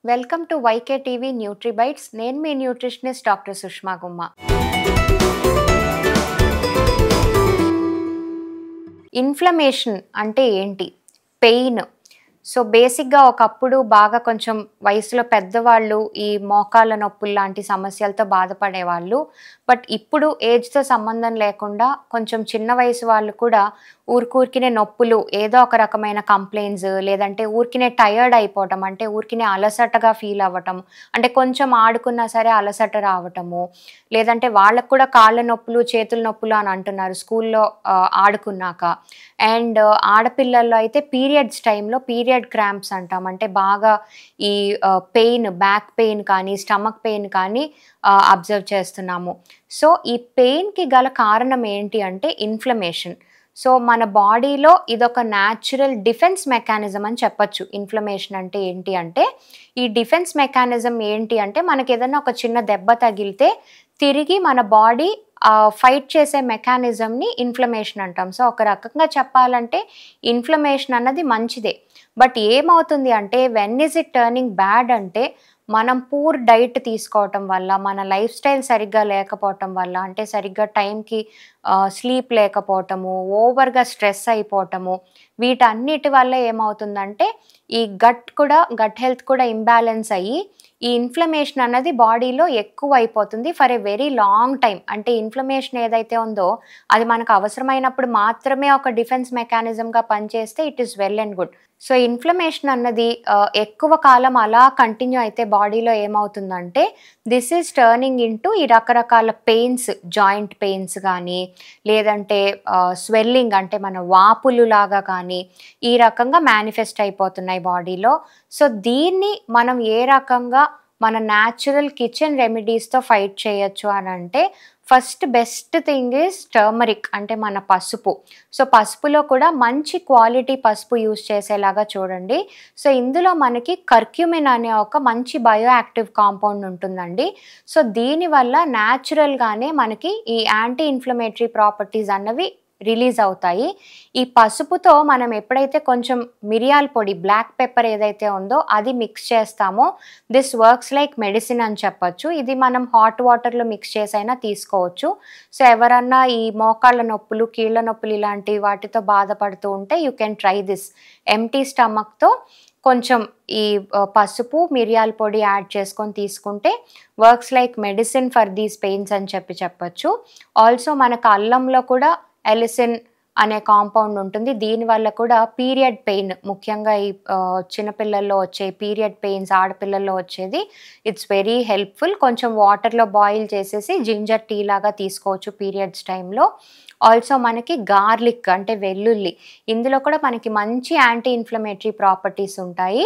Welcome to YK TV Nutribytes. నేను మీ nutritionist doctor Sushma గుమ్మ. ఇన్ఫ్లమేషన్ అంటే ఏంటి? పెయిన్. సో బేసిక్‌గా ఒకప్పుడు బాగా కొంచెం వయసులో పెద్దవాళ్ళు ఈ మోకాళ్ళ నొప్పులు లాంటి సమస్యలతో బాధపడేవాళ్ళు. బట్ ఇప్పుడు ఏజ్‌తో సంబంధం లేకుండా కొంచెం చిన్న వయసు వాళ్ళు కూడా ఊరికూరికినే నొప్పులు, ఏదో ఒక రకమైన కంప్లెయింట్స్, లేదంటే ఊరికినే టయర్డ్ అయిపోవటం, అంటే ఊరికినే అలసటగా ఫీల్ అవ్వటం, అంటే కొంచెం ఆడుకున్నా సరే అలసట రావటము, లేదంటే వాళ్ళకి కూడా కాళ్ళ నొప్పులు, చేతుల నొప్పులు అని అంటున్నారు స్కూల్లో ఆడుకున్నాక. అండ్ ఆడపిల్లల్లో అయితే పీరియడ్స్ టైంలో పీరియడ్ క్రాంప్స్ అంటాం. అంటే బాగా ఈ పెయిన్, బ్యాక్ పెయిన్ కానీ, స్టమక్ పెయిన్ కానీ అబ్జర్వ్ చేస్తున్నాము. సో ఈ పెయిన్‌కి గల కారణం ఏంటి అంటే ఇన్ఫ్లమేషన్. సో మన బాడీలో ఇదొక న్యాచురల్ డిఫెన్స్ మెకానిజం అని చెప్పొచ్చు. ఇన్ఫ్లమేషన్ అంటే ఏంటి అంటే, ఈ డిఫెన్స్ మెకానిజం ఏంటి అంటే మనకేదన్నా ఒక చిన్న దెబ్బ తగిలితే తిరిగి మన బాడీ ఫైట్ చేసే మెకానిజంని ఇన్ఫ్లమేషన్ అంటాం. సో ఒక రకంగా చెప్పాలంటే ఇన్ఫ్లమేషన్ అన్నది మంచిదే. బట్ ఏమవుతుంది అంటే when is it turning bad అంటే మనం పూర్ డైట్ తీసుకోవటం వల్ల, మన లైఫ్ స్టైల్ సరిగ్గా లేకపోవటం వల్ల, అంటే సరిగ్గా టైంకి స్లీప్ లేకపోవటము, ఓవర్‌గా స్ట్రెస్ అయిపోవటము, వీటన్నిటి వల్ల ఏమవుతుందంటే ఈ గట్ హెల్త్ కూడా ఇంబాలెన్స్ అయ్యి ఈ ఇన్ఫ్లమేషన్ అన్నది బాడీలో ఎక్కువైపోతుంది for a very long time. అంటే ఇన్ఫ్లమేషన్ ఏదైతే ఉందో అది మనకు అవసరమైనప్పుడు మాత్రమే ఒక డిఫెన్స్ మెకానిజంగా పనిచేస్తే it is well and good. So inflammation అన్నది ఎక్కువ కాలం అలా కంటిన్యూ అయితే బాడీలో ఏమవుతుందంటే దిస్ ఈజ్ టర్నింగ్ ఇంటూ ఈ రకరకాల పెయిన్స్, జాయింట్ పెయిన్స్ కానీ, లేదంటే స్వెల్లింగ్ అంటే మన వాపులు లాగా కానీ ఈ రకంగా మేనిఫెస్ట్ అయిపోతున్నాయి బాడీలో. సో దీన్ని మనం ఏ రకంగా మన న్యాచురల్ కిచెన్ రెమెడీస్‌తో ఫైట్ చేయొచ్చు అనంటే, first best thing is turmeric, అంటే మన పసుపు. సో పసుపులో కూడా మంచి క్వాలిటీ పసుపు యూజ్ చేసేలాగా చూడండి. సో ఇందులో మనకి కర్క్యూమిన్ అనే ఒక మంచి బయో యాక్టివ్ కాంపౌండ్ ఉంటుందండి. సో దీనివల్ల న్యాచురల్‌గానే మనకి ఈ యాంటీ ఇన్‌ఫ్లమేటరీ ప్రాపర్టీస్ అన్నవి రిలీజ్ అవుతాయి. ఈ పసుపుతో మనం ఎప్పుడైతే కొంచెం మిరియాల పొడి, బ్లాక్ పెప్పర్ ఏదైతే ఉందో అది మిక్స్ చేస్తామో దిస్ వర్క్స్ లైక్ మెడిసిన్ అని చెప్పొచ్చు. ఇది మనం హాట్ వాటర్‌లో మిక్స్ చేసైనా తీసుకోవచ్చు. సో ఎవరన్నా ఈ మోకాళ్ళ నొప్పులు, కీళ్ళ నొప్పులు ఇలాంటి వాటితో బాధపడుతూ ఉంటే you can try this. Empty స్టమక్‌తో కొంచెం ఈ పసుపు, మిరియాల పొడి యాడ్ చేసుకొని తీసుకుంటే works like medicine for these pains అని చెప్పొచ్చు. ఆల్సో మనకు అల్లంలో కూడా ఎలిసిన్ అనే కాంపౌండ్ ఉంటుంది. దీనివల్ల కూడా పీరియడ్ పెయిన్, ముఖ్యంగా ఈ చిన్నపిల్లల్లో వచ్చే పీరియడ్ పెయిన్స్, ఆడపిల్లల్లో వచ్చేది ఇట్స్ వెరీ హెల్ప్‌ఫుల్. కొంచెం వాటర్‌లో బాయిల్ చేసేసి జింజర్ టీ లాగా తీసుకోవచ్చు పీరియడ్స్ టైంలో. ఆల్సో మనకి గార్లిక్ అంటే వెల్లుల్లి, ఇందులో కూడా మనకి మంచి యాంటీ ఇన్‌ఫ్లమేటరీ ప్రాపర్టీస్ ఉంటాయి.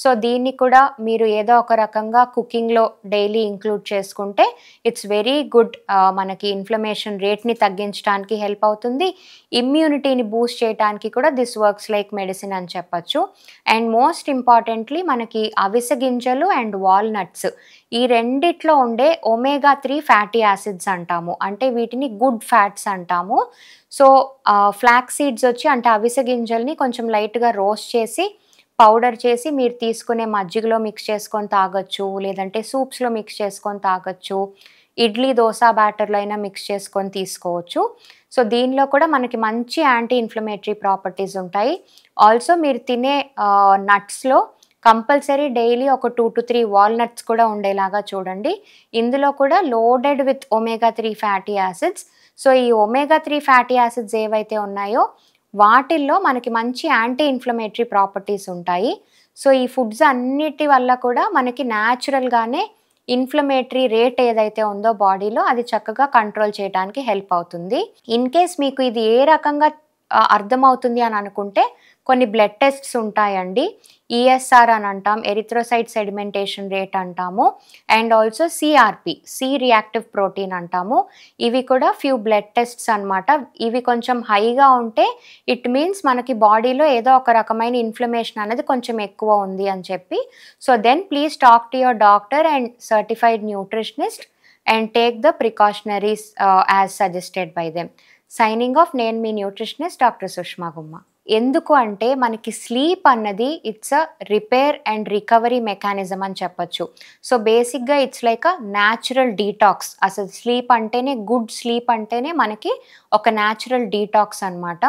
సో దీన్ని కూడా మీరు ఏదో ఒక రకంగా కుకింగ్‌లో డైలీ ఇంక్లూడ్ చేసుకుంటే ఇట్స్ వెరీ గుడ్. మనకి ఇన్‌ఫ్లమేషన్ రేట్‌ని తగ్గించడానికి హెల్ప్ అవుతుంది. ఇమ్యూనిటీని బూస్ట్ చేయడానికి కూడా దిస్ వర్క్స్ లైక్ మెడిసిన్ అని చెప్పొచ్చు. అండ్ మోస్ట్ ఇంపార్టెంట్‌లీ మనకి అవిసె గింజలు అండ్ వాల్‌నట్స్, ఈ రెండిట్లో ఉండే ఒమేగా 3 ఫ్యాటీ యాసిడ్స్ అంటాము. అంటే వీటిని గుడ్ ఫ్యాట్స్ అంటాము. సో ఫ్లాక్స్ సీడ్స్ వచ్చి, అంటే అవిసె గింజల్ని కొంచెం లైట్‌గా రోస్ట్ చేసి పౌడర్ చేసి మీరు తీసుకునే మజ్జిగలో మిక్స్ చేసుకొని తాగొచ్చు, లేదంటే సూప్స్‌లో మిక్స్ చేసుకొని తాగొచ్చు, ఇడ్లీ, దోస బ్యాటర్‌లో అయినా మిక్స్ చేసుకొని తీసుకోవచ్చు. సో దీనిలో కూడా మనకి మంచి యాంటీ ఇన్‌ఫ్లమేటరీ ప్రాపర్టీస్ ఉంటాయి. ఆల్సో మీరు తినే నట్స్‌లో కంపల్సరీ డైలీ ఒక 2-3 వాల్‌నట్స్ కూడా ఉండేలాగా చూడండి. ఇందులో కూడా loaded with omega 3 fatty acids. So ఈ ఒమేగా 3 ఫ్యాటీ యాసిడ్స్ ఏవైతే ఉన్నాయో వాటిల్లో మనకి మంచి యాంటీ ఇన్‌ఫ్లమేటరీ ప్రాపర్టీస్ ఉంటాయి. సో ఈ ఫుడ్స్ అన్నిటి వల్ల కూడా మనకి న్యాచురల్‌గానే ఇన్‌ఫ్లమేటరీ రేట్ ఏదైతే ఉందో బాడీలో అది చక్కగా కంట్రోల్ చేయడానికి హెల్ప్ అవుతుంది. ఇన్ కేస్ మీకు ఇది ఏ రకంగా అర్థమవుతుంది అని అనుకుంటే కొన్ని బ్లడ్ టెస్ట్స్ ఉంటాయండి. ఈఎస్ఆర్ అని అంటాం, ఎరిథ్రోసైట్ సెడిమెంటేషన్ రేట్ అంటాము. And also CRP, C reactive protein అంటాము. ఇవి కూడా ఫ్యూ బ్లడ్ టెస్ట్స్ అనమాట. ఇవి కొంచెం హైగా ఉంటే ఇట్ మీన్స్ మనకి బాడీలో ఏదో ఒక రకమైన ఇన్‌ఫ్లమేషన్ అనేది కొంచెం ఎక్కువ ఉంది అని చెప్పి. So then please talk to your doctor and certified nutritionist and take the precautionaries as suggested by them. Signing off, నేను మీ న్యూట్రిషనిస్ట్ డాక్టర్ సుష్మా గుమ్మ. ఎందుకు అంటే మనకి స్లీప్ అన్నది it's a repair and recovery mechanism అని చెప్పొచ్చు. సో, బేసిక్‌గా it's like a natural detox. అసలు స్లీప్ అంటేనే గుడ్ స్లీప్ అంటేనే మనకి ఒక న్యాచురల్ డీటాక్స్ అనమాట.